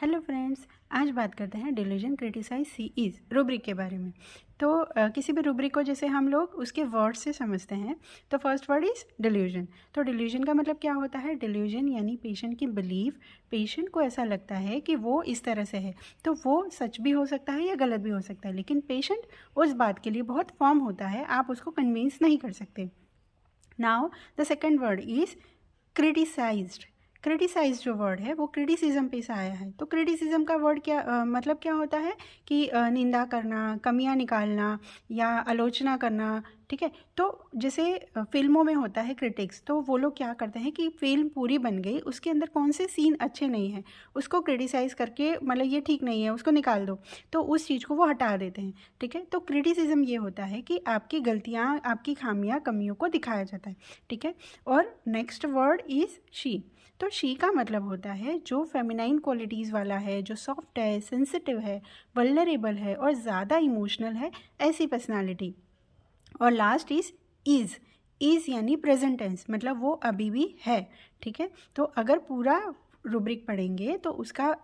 Hello friends, आज बात करते हैं delusion criticise she is rubric के बारे में। तो किसी भी रूब्रिक को जैसे हम लोग उसके वर्ड से समझते हैं। तो फर्स्ट वर्ड इज़ डिल्यूजन। तो डिल्यूजन का मतलब क्या होता है? डिल्यूजन यानी पेशेंट की बिलीफ, पेशेंट को ऐसा लगता है कि वो इस तरह से है। तो वो सच भी हो सकता है या गलत भी हो सकता है, लेकिन पेशेंट उस बात के लिए बहुत फर्म होता है, आप उसको कन्विंस नहीं कर सकते। Now the second word is criticised. Criticise जो वर्ड है वो क्रिटिसिज्म पे से आया है। तो क्रिटिसिज्म का वर्ड क्या मतलब क्या होता है कि निंदा करना, कमियां निकालना या आलोचना करना। ठीक है, तो जैसे फिल्मों में होता है क्रिटिक्स, तो वो लोग क्या करते हैं कि फिल्म पूरी बन गई, उसके अंदर कौन से सीन अच्छे नहीं हैं उसको क्रिटिसाइज़ करके, मतलब ये ठीक नहीं है उसको निकाल दो, तो उस चीज़ को वो हटा देते हैं। ठीक है, तो क्रिटिसिज्म ये होता है कि आपकी गलतियाँ, आपकी खामियां, कमियों को दिखाया जाता है। ठीक है, और नेक्स्ट वर्ड इज़ शी। तो शी का मतलब होता है जो फेमिनाइन क्वालिटीज़ वाला है, जो सॉफ्ट है, सेंसिटिव है, वल्नरेबल है और ज़्यादा इमोशनल है, ऐसी पर्सनालिटी। और लास्ट इज़ यानी प्रेजेंट टेंस, मतलब वो अभी भी है। ठीक है, तो अगर पूरा रूब्रिक पढ़ेंगे तो उसका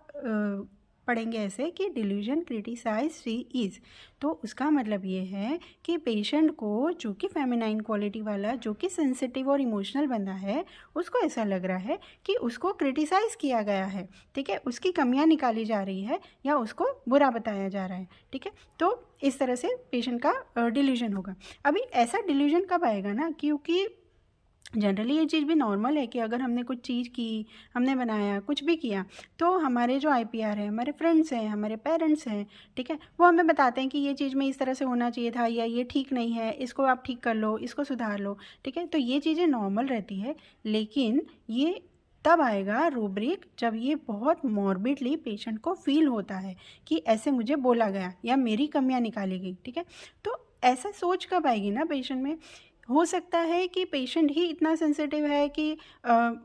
पढ़ेंगे ऐसे कि डिल्यूजन क्रिटिसाइज सी इज़। तो उसका मतलब ये है कि पेशेंट को, जो कि फेमिनाइन क्वालिटी वाला, जो कि सेंसिटिव और इमोशनल बंदा है, उसको ऐसा लग रहा है कि उसको क्रिटिसाइज़ किया गया है। ठीक है, उसकी कमियां निकाली जा रही है या उसको बुरा बताया जा रहा है। ठीक है, तो इस तरह से पेशेंट का डिल्यूजन होगा। अभी ऐसा डिल्यूजन कब आएगा ना, क्योंकि जनरली ये चीज़ भी नॉर्मल है कि अगर हमने कुछ चीज़ की, हमने बनाया, कुछ भी किया, तो हमारे जो आईपीआर है, हमारे फ्रेंड्स हैं, हमारे पेरेंट्स हैं, ठीक है, वो हमें बताते हैं कि ये चीज़ में इस तरह से होना चाहिए था, या ये ठीक नहीं है, इसको आप ठीक कर लो, इसको सुधार लो। ठीक है, तो ये चीज़ें नॉर्मल रहती है, लेकिन ये तब आएगा रूब्रिक जब ये बहुत मॉर्बिडली पेशेंट को फील होता है कि ऐसे मुझे बोला गया या मेरी कमियां निकाली गई। ठीक है, तो ऐसा सोच कब आएगी ना पेशेंट में? हो सकता है कि पेशेंट ही इतना सेंसिटिव है कि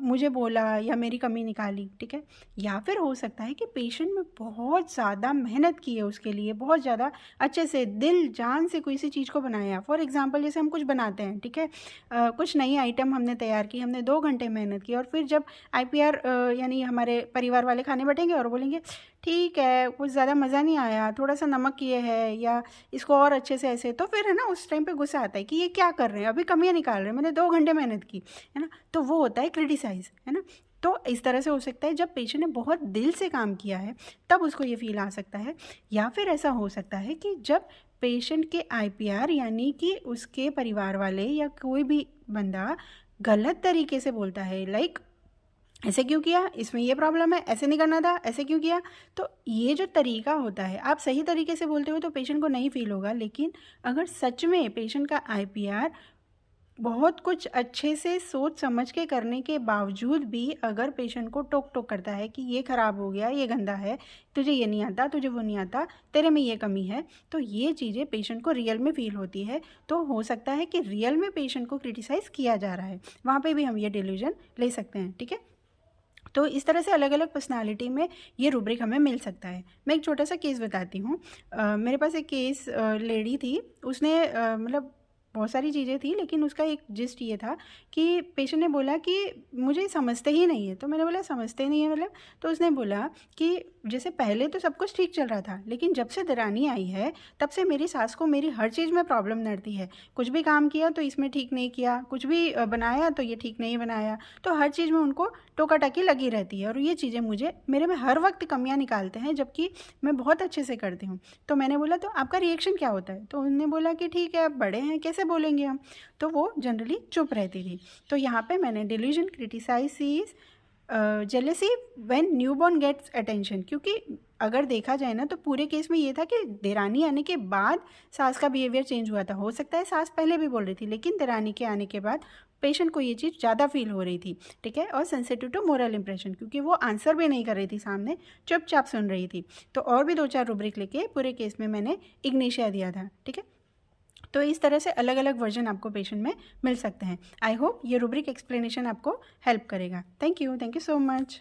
मुझे बोला या मेरी कमी निकाली। ठीक है, या फिर हो सकता है कि पेशेंट में बहुत ज़्यादा मेहनत की है, उसके लिए बहुत ज़्यादा अच्छे से दिल जान से कोई सी चीज़ को बनाया। फॉर एग्जांपल जैसे हम कुछ बनाते हैं, ठीक है, कुछ नई आइटम हमने तैयार की, हमने 2 घंटे मेहनत की, और फिर जब आईपीआर यानी हमारे परिवार वाले खाने बैठेंगे और बोलेंगे ठीक है, कुछ ज़्यादा मज़ा नहीं आया, थोड़ा सा नमक ये है, या इसको और अच्छे से ऐसे, तो फिर है ना उस टाइम पे गुस्सा आता है कि ये क्या कर रहे हैं, अभी कमियां निकाल रहे हैं, मैंने 2 घंटे मेहनत की, है ना। तो वो होता है क्रिटिसाइज, है ना। तो इस तरह से हो सकता है जब पेशेंट ने बहुत दिल से काम किया है तब उसको ये फील आ सकता है। या फिर ऐसा हो सकता है कि जब पेशेंट के आईपीआर यानी कि उसके परिवार वाले या कोई भी बंदा गलत तरीके से बोलता है, लाइक ऐसे क्यों किया, इसमें ये प्रॉब्लम है, ऐसे नहीं करना था, ऐसे क्यों किया। तो ये जो तरीका होता है, आप सही तरीके से बोलते हो तो पेशेंट को नहीं फील होगा, लेकिन अगर सच में पेशेंट का आईपीआर बहुत कुछ अच्छे से सोच समझ के करने के बावजूद भी अगर पेशेंट को टोक टोक करता है कि ये ख़राब हो गया, ये गंदा है, तुझे ये नहीं आता, तुझे वो नहीं आता, तेरे में ये कमी है, तो ये चीज़ें पेशेंट को रियल में फील होती है। तो हो सकता है कि रियल में पेशेंट को क्रिटिसाइज़ किया जा रहा है, वहाँ पे भी हम ये डिल्यूजन ले सकते हैं। ठीक है, तो इस तरह से अलग अलग पर्सनालिटी में ये रूब्रिक हमें मिल सकता है। मैं एक छोटा सा केस बताती हूँ। मेरे पास एक केस लेडी थी, उसने मतलब बहुत सारी चीज़ें थी, लेकिन उसका एक जिस्ट ये था कि पेशेंट ने बोला कि मुझे समझते ही नहीं है। तो मैंने बोला समझते नहीं है मतलब? तो उसने बोला कि जैसे पहले तो सब कुछ ठीक चल रहा था, लेकिन जब से दरानी आई है तब से मेरी सास को मेरी हर चीज़ में प्रॉब्लम नड़ती है। कुछ भी काम किया तो इसमें ठीक नहीं किया, कुछ भी बनाया तो ये ठीक नहीं बनाया, तो हर चीज़ में उनको टोका टाकी लगी रहती है, और ये चीज़ें मुझे मेरे में हर वक्त कमियां निकालते हैं, जबकि मैं बहुत अच्छे से करती हूँ। तो मैंने बोला तो आपका रिएक्शन क्या होता है? तो उन्होंने बोला कि ठीक है, अब बड़े हैं, कैसे बोलेंगे हम। तो वो जनरली चुप रहती थी। तो यहाँ पे मैंने delusion criticise is jealousy when newborn gets attention, क्योंकि अगर देखा जाए ना तो पूरे केस में ये था कि देरानी आने के बाद सास का बिहेवियर चेंज हुआ था। हो सकता है सास पहले भी बोल रही थी, लेकिन देरानी के आने के बाद पेशेंट को ये चीज़ ज़्यादा फील हो रही थी। ठीक है, और सेंसिटिव टू मोरल इंप्रेशन, क्योंकि वो आंसर भी नहीं कर रही थी सामने, चुपचाप सुन रही थी। तो और भी 2-4 रूब्रिक लेके पूरे केस में मैंने इग्निशिया दिया था। ठीक है, तो इस तरह से अलग अलग वर्जन आपको पेशेंट में मिल सकते हैं। आई होप ये रूब्रिक एक्सप्लेनेशन आपको हेल्प करेगा। Thank you so much.